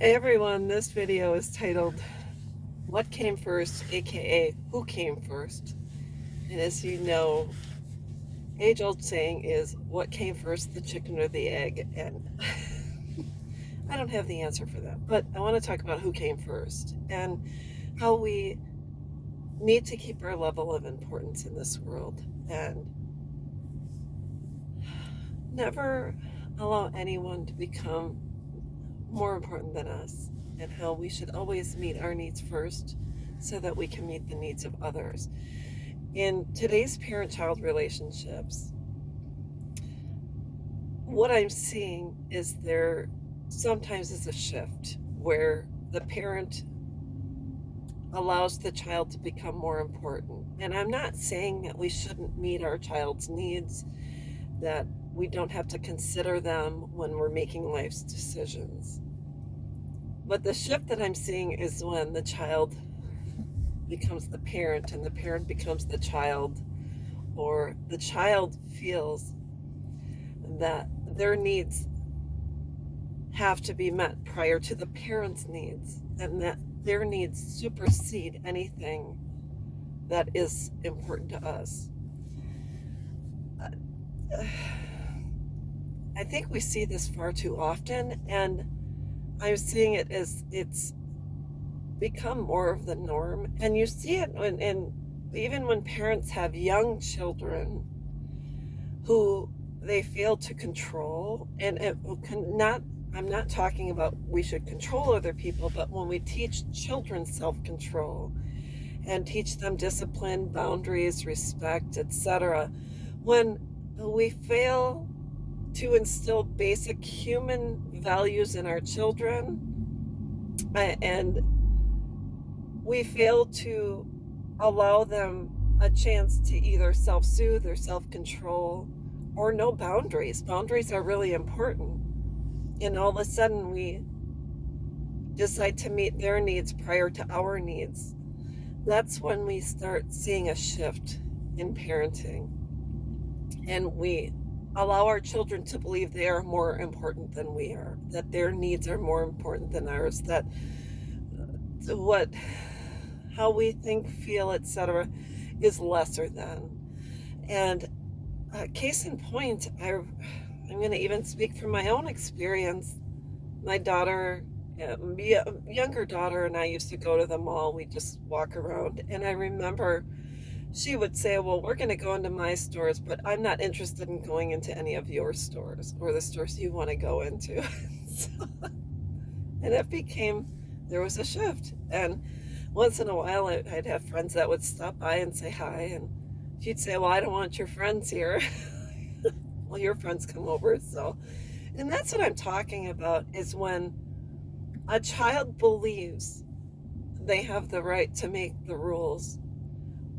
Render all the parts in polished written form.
Hey everyone, this video is titled What Came First, aka Who Came First? And as you know, age-old saying is what came first, the chicken or the egg? And I don't have the answer for that, but I want to talk about who came first and how we need to keep our level of importance in this world and never allow anyone to become more important than us, and how we should always meet our needs first so that we can meet the needs of others. In today's parent-child relationships, what I'm seeing is there sometimes is a shift where the parent allows the child to become more important. And I'm not saying that we shouldn't meet our child's needs, that we don't have to consider them when we're making life's decisions. But the shift that I'm seeing is when the child becomes the parent and the parent becomes the child, or the child feels that their needs have to be met prior to the parent's needs, and that their needs supersede anything that is important to us. I think we see this far too often, and I'm seeing it as it's become more of the norm. And you see it even when parents have young children who they fail to control, and I'm not talking about we should control other people, but when we teach children self-control and teach them discipline, boundaries, respect, etc., when we fail to instill basic human values in our children, and we fail to allow them a chance to either self-soothe or self-control or no boundaries. Boundaries are really important. And all of a sudden we decide to meet their needs prior to our needs. That's when we start seeing a shift in parenting. And we allow our children to believe they are more important than we are, that their needs are more important than ours, that how we think, feel, etc., is lesser than. And case in point, I'm going to even speak from my own experience. My daughter, younger daughter, and I used to go to the mall. We just walk around, and I remember she would say, well, we're going to go into my stores, but I'm not interested in going into any of your stores or the stores you want to go into. And there was a shift. And once in a while, I'd have friends that would stop by and say hi, and she'd say, well, I don't want your friends here. Well, your friends come over. And that's what I'm talking about, is when a child believes they have the right to make the rules,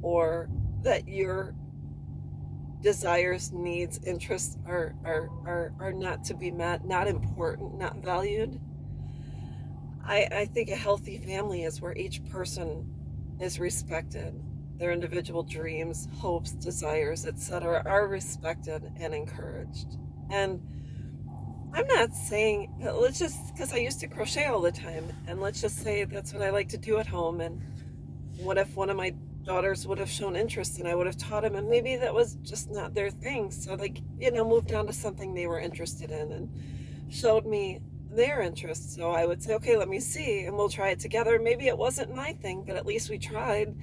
or that your desires, needs, interests are not to be met, not important, not valued. I think a healthy family is where each person is respected. Their individual dreams, hopes, desires, etc., are respected and encouraged. And I'm not saying, because I used to crochet all the time, and let's just say that's what I like to do at home. And what if one of my daughters would have shown interest and I would have taught them, and maybe that was just not their thing. So they, moved on to something they were interested in and showed me their interest. So I would say, okay, let me see, and we'll try it together. Maybe it wasn't my thing, but at least we tried.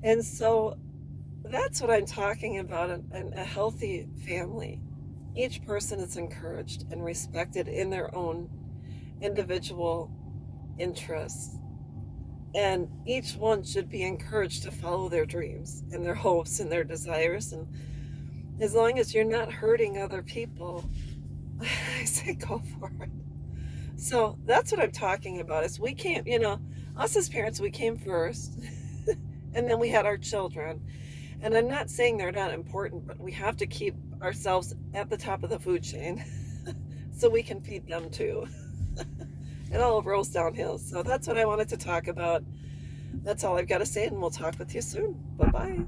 And so that's what I'm talking about, a healthy family. Each person is encouraged and respected in their own individual interests. And each one should be encouraged to follow their dreams and their hopes and their desires. And as long as you're not hurting other people, I say go for it. So that's what I'm talking about, is we can't, us as parents, we came first and then we had our children. And I'm not saying they're not important, but we have to keep ourselves at the top of the food chain so we can feed them too. It all rolls downhill. So that's what I wanted to talk about. That's all I've got to say, and we'll talk with you soon. Bye-bye.